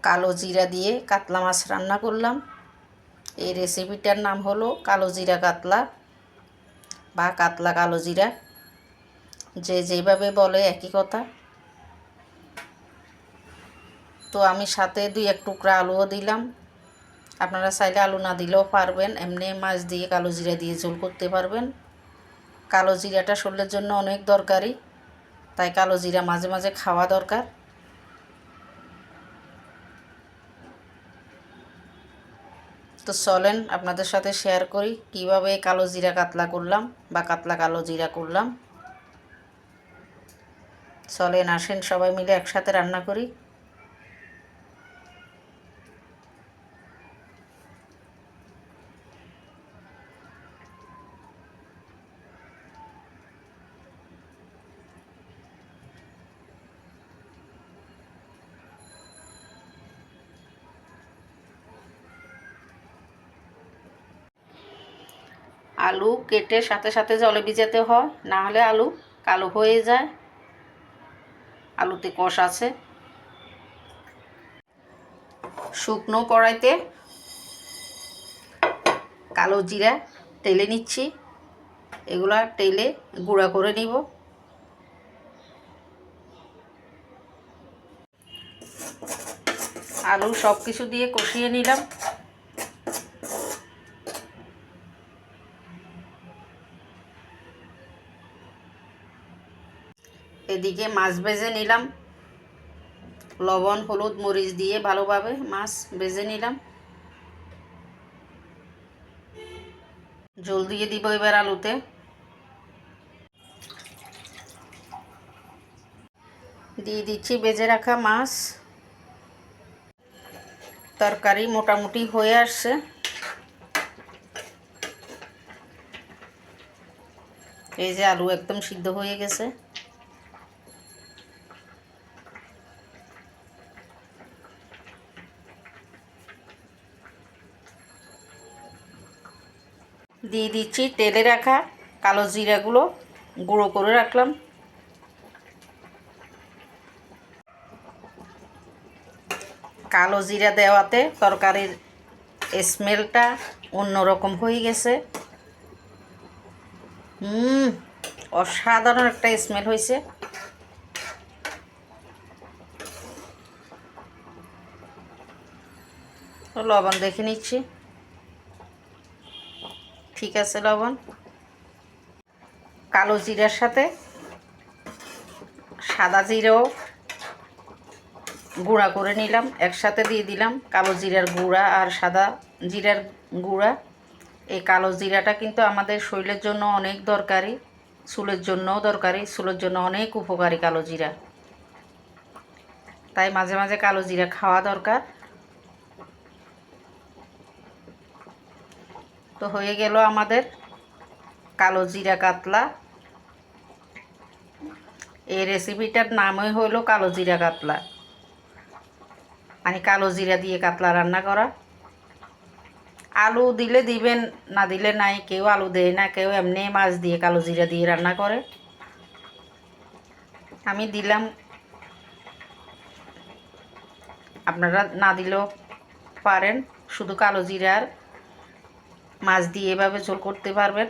কালো জিরা দিয়ে কাতলা মাছ রান্না করলাম। এই রেসিপিটার নাম হলো কালো জিরা কাতলা বা কাতলা কালো জিরা, যে যেভাবে বলে একই কথা। তো আমি সাথে 2-1 টুকরা আলুও দিলাম। আপনারা চাইলে আলু না দিলেও পারবেন, এমনি মাছ দিয়ে কালো জিরা দিয়ে ঝোল করতে পারবেন। কালো জিরাটা শরীরের জন্য অনেক দরকারি, তাই কালো জিরা মাঝে মাঝে খাওয়া দরকার। তো চলেন আপনাদের সাথে শেয়ার করি কিভাবে কালো জিরা কাতলা করলাম বা কাতলা কালো জিরা করলাম। চলেন আসেন সবাই মিলে একসাথে রান্না করি। আলু কেটে সাথে সাথে জলে ভিজাতে হয়, না হলে আলু কালো হয়ে যায়। আলুতে কষ আছে। শুকনো কড়াইতে কালো জিরা টেলে নিচ্ছি, এগুলা টেলে গুঁড়া করে নিব। আলু সব কিছু দিয়ে কষিয়ে নিলাম। এদিকে মাছ ভেজে নিলাম, লবণ হলুদ মরিচ দিয়ে ভালোভাবে মাছ ভেজে নিলাম। জল দিয়ে দিব এবার আলুতে। দিয়ে দিচ্ছি ভেজে রাখা মাছ। তরকারি মোটামুটি হয়ে আসছে। এই যে আলু একদম সিদ্ধ হয়ে গেছে। দিয়ে দিচ্ছি তেলে রাখা কালো জিরাগুলো গুঁড়ো করে রাখলাম। কালো জিরা দেওয়াতে তরকারির স্মেলটা অন্যরকম হয়ে গেছে। অসাধারণ একটা স্মেল হয়েছে। লবণ দেখে নিচ্ছি, ঠিক আছে লবণ। কালো জিরার সাথে সাদা জিরাও গুঁড়া করে নিলাম, একসাথে দিয়ে দিলাম কালো জিরার গুঁড়া আর সাদা জিরার গুঁড়া। এই কালো জিরাটা কিন্তু আমাদের শরীরের জন্য অনেক দরকারি, চুলের জন্যও দরকারি, চুলের জন্য অনেক উপকারী কালো জিরা। তাই মাঝে মাঝে কালো জিরা খাওয়া দরকার। তো হয়ে গেল আমাদের কালো জিরা কাতলা। এই রেসিপিটার নামই হলো কালো জিরা কাতলা, মানে কালো জিরা দিয়ে কাতলা রান্না করা। আলু দিলে দিবেন, না দিলে নাই। কেউ আলু দেয় না, কেউ এমনি মাছ দিয়ে কালো জিরা দিয়ে রান্না করে। আমি দিলাম, আপনারা না দিলেও পারেন। শুধু কালো জিরার মাছ দিয়ে এভাবে ঝোল করতে পারবেন,